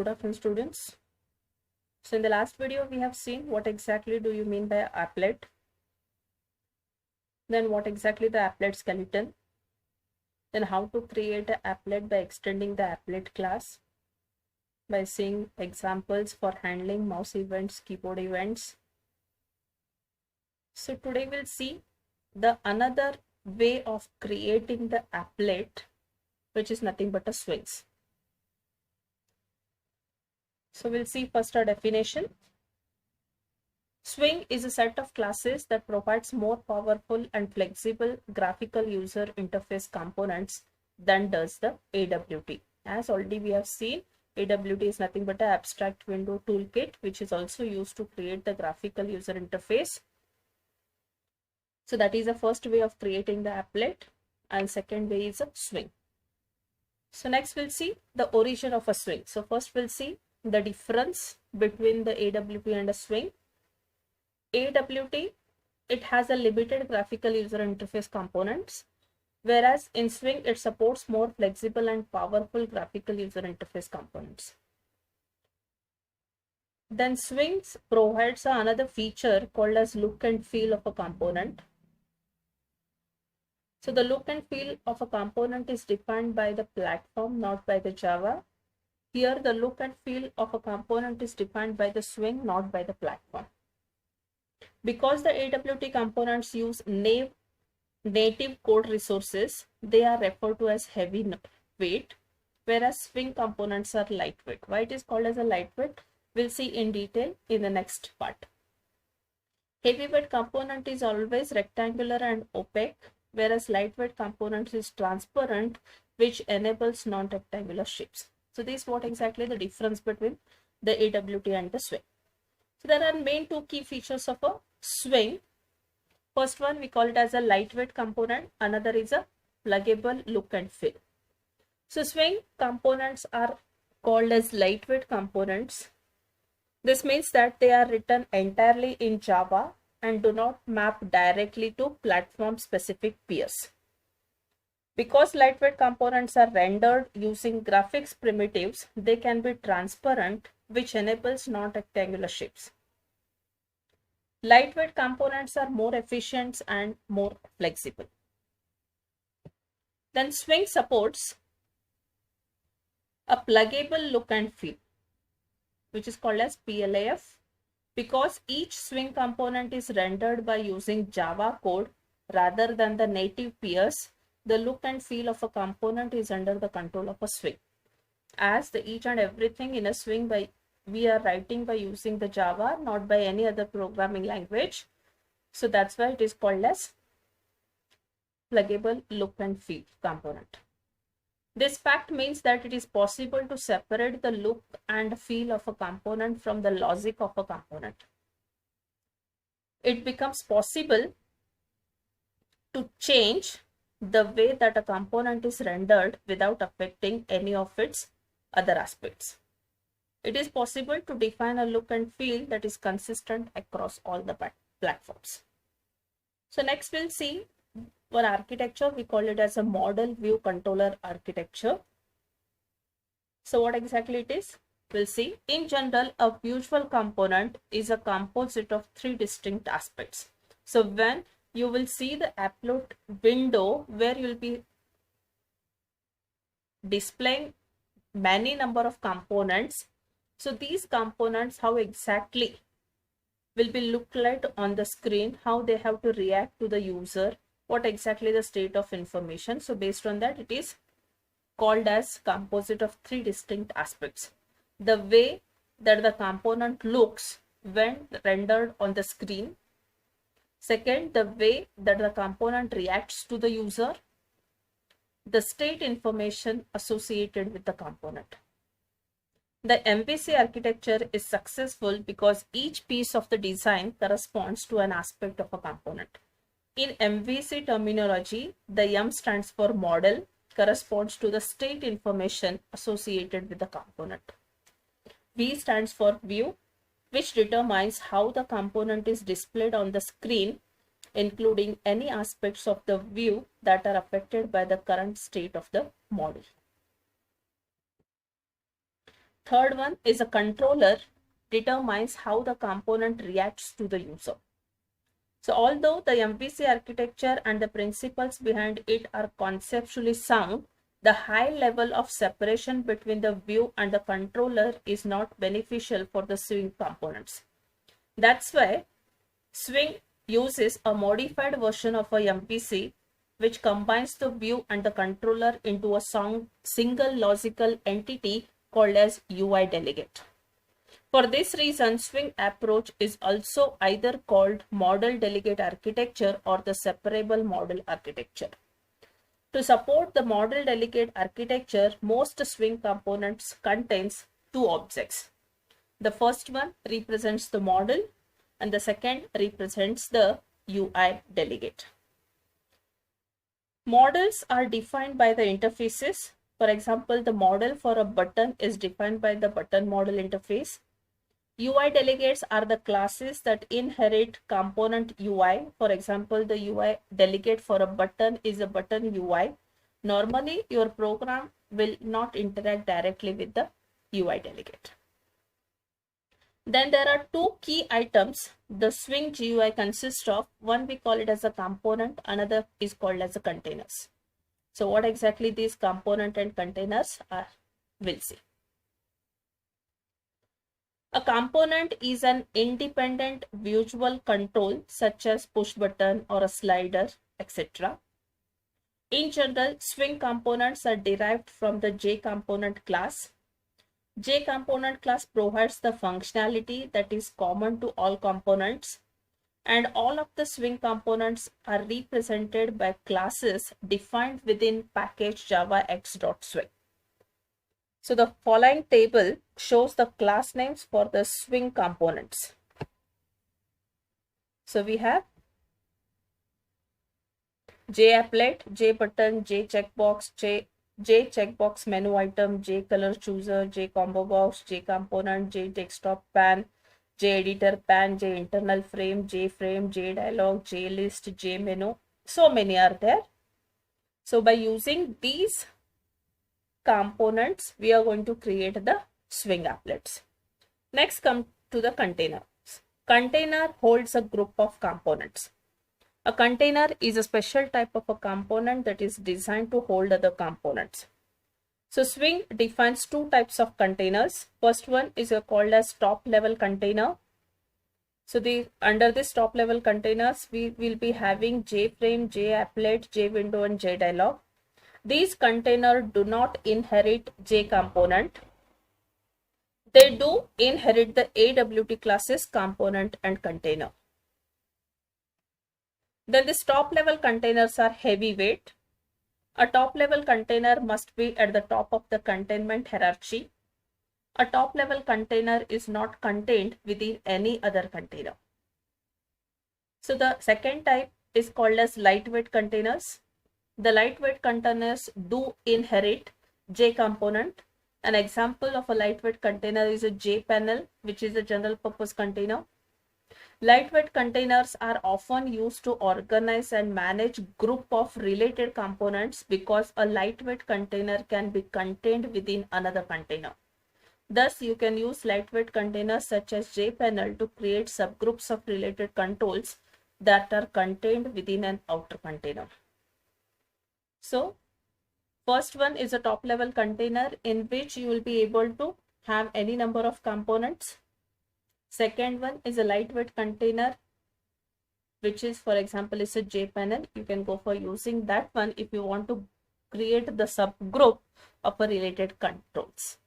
Good afternoon, students. So in the last video, we have seen what exactly do you mean by applet, then what exactly the applet skeleton, then how to create an applet by extending the applet class, by seeing examples for handling mouse events, keyboard events. So today we'll see the another way of creating the applet, which is nothing but a swings. So we'll see first a definition. Swing is a set of classes that provides more powerful and flexible graphical user interface components than does the AWT. As already we have seen, AWT is nothing but an abstract window toolkit, which is also used to create the graphical user interface. So that is the first way of creating the applet, and second way is a swing. So next we'll see the origin of a swing. So first we'll see the difference between the AWT and a swing. AWT, it has a limited graphical user interface components, whereas in Swing it supports more flexible and powerful graphical user interface components. Then Swings provides another feature called as look and feel of a component. So the look and feel of a component is defined by the platform, not by the Java. Here the look and feel of a component is defined by the Swing, not by the platform. Because the AWT components use native code resources, they are referred to as heavyweight, whereas Swing components are lightweight. Why it is called as a lightweight, we'll see in detail in the next part. Heavyweight component is always rectangular and opaque, whereas lightweight component is transparent, which enables non-rectangular shapes. So this is what exactly the difference between the AWT and the Swing. So there are main two key features of a Swing. First one, we call it as a lightweight component. Another is a pluggable look and feel. So Swing components are called as lightweight components. This means that they are written entirely in Java and do not map directly to platform specific peers. Because lightweight components are rendered using graphics primitives, they can be transparent, which enables non-rectangular shapes. Lightweight components are more efficient and more flexible. Then Swing supports a pluggable look and feel, which is called as PLAF. Because each Swing component is rendered by using Java code rather than the native peers, the look and feel of a component is under the control of a Swing. As the each and everything in a Swing we are writing by using the Java, not by any other programming language. So that's why it is called as pluggable look and feel component. This fact means that it is possible to separate the look and feel of a component from the logic of a component. It becomes possible to change the way that a component is rendered without affecting any of its other aspects. It is possible to define a look and feel that is consistent across all the platforms. So next we'll see one architecture. We call it as a model view controller architecture. So what exactly it is? We'll see. In general, a visual component is a composite of three distinct aspects. So when you will see the applet window where you'll be displaying many number of components. So these components, how exactly will be look like on the screen, how they have to react to the user, what exactly the state of information. So based on that, it is called as composite of three distinct aspects. The way that the component looks when rendered on the screen. Second, the way that the component reacts to the user. The state information associated with the component. The MVC architecture is successful because each piece of the design corresponds to an aspect of a component. In MVC terminology, the M stands for model, corresponds to the state information associated with the component. V stands for view, which determines how the component is displayed on the screen, including any aspects of the view that are affected by the current state of the model. Third one is a controller determines how the component reacts to the user. So although the MVC architecture and the principles behind it are conceptually sound, the high level of separation between the view and the controller is not beneficial for the Swing components. That's why Swing uses a modified version of a MVC which combines the view and the controller into a single logical entity called as UI delegate. For this reason, Swing approach is also either called model delegate architecture or the separable model architecture. To support the model delegate architecture, most Swing components contains two objects. The first one represents the model and the second represents the UI delegate. Models are defined by the interfaces. For example, the model for a button is defined by the button model interface. UI delegates are the classes that inherit component UI. For example, the UI delegate for a button is a button UI. Normally, your program will not interact directly with the UI delegate. Then there are two key items the Swing GUI consists of. One we call it as a component, another is called as a containers. So what exactly these component and containers are, we'll see. A component is an independent visual control such as push button or a slider, etc. In general, Swing components are derived from the JComponent class. JComponent class provides the functionality that is common to all components, and all of the Swing components are represented by classes defined within package javax.swing. So the following table shows the class names for the Swing components. So we have JApplet, JButton, JCheckbox, JCheckbox menu item, JColor chooser, JCombo box, JComponent, JDesktop pan, JEditor pan, JInternal frame, JFrame, JDialog, JList, JMenu. So many are there. So by using these components, we are going to create the Swing applets. Next, come to the container. Container holds a group of components. A container is a special type of a component that is designed to hold other components. So Swing defines two types of containers. First one is called as top level container. So under this top level containers, we will be having JFrame, JApplet, JWindow and JDialog. These containers do not inherit JComponent. They do inherit the AWT classes component and container. Then these top level containers are heavyweight. A top level container must be at the top of the containment hierarchy. A top level container is not contained within any other container. So the second type is called as lightweight containers. The lightweight containers do inherit JComponent. An example of a lightweight container is a JPanel, which is a general purpose container. Lightweight containers are often used to organize and manage group of related components because a lightweight container can be contained within another container. Thus, you can use lightweight containers such as JPanel to create subgroups of related controls that are contained within an outer container. So, first one is a top level container in which you will be able to have any number of components. Second one is a lightweight container, which is, for example, is a JPanel. You can go for using that one if you want to create the subgroup of a related controls.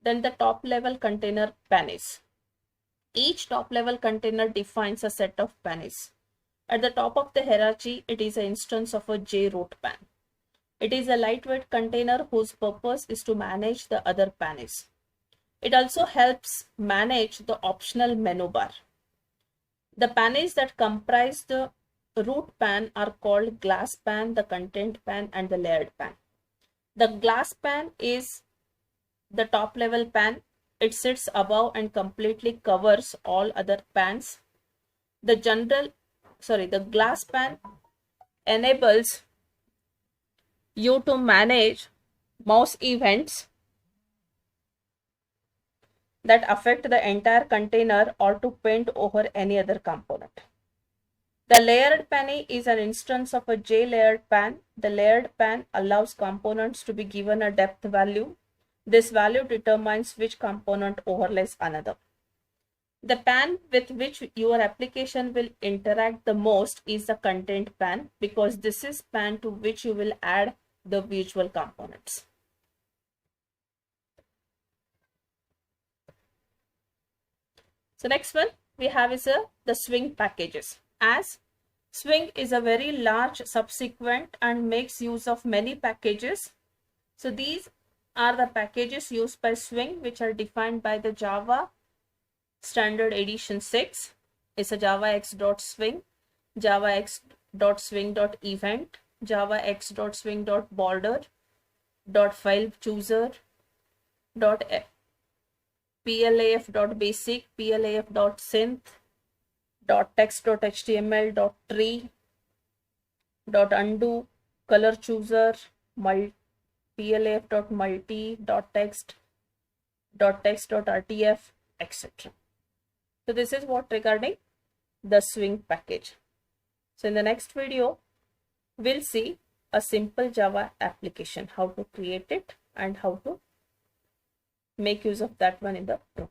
Then the top level container panis. Each top level container defines a set of panis. At the top of the hierarchy, it is an instance of a JRoot pan. It is a lightweight container whose purpose is to manage the other panis. It also helps manage the optional menu bar. The panis that comprise the root pan are called glass pan, the content pan, and the layered pan. The glass pan is the top level pan. It sits above and completely covers all other pans. The glass pan enables you to manage mouse events that affect the entire container or to paint over any other component. The layered pane is an instance of a J-layered pan. The layered pan allows components to be given a depth value. This value determines which component overlays another. The pan with which your application will interact the most is the content pan, because this is pan to which you will add the visual components. So next one we have is the Swing packages. As Swing is a very large subsequent and makes use of many packages. So these are the packages used by Swing, which are defined by the Java Standard Edition 6. It's a javax.swing, javax.swing.event, javax.swing.border, .file chooser, .plaf.basic, plaf.synth, .text.html, .tree, .undo, color chooser, plaf.multi, .text.rtf, etc. So this is what regarding the Swing package. So in the next video, we'll see a simple Java application, how to create it and how to make use of that one in the program.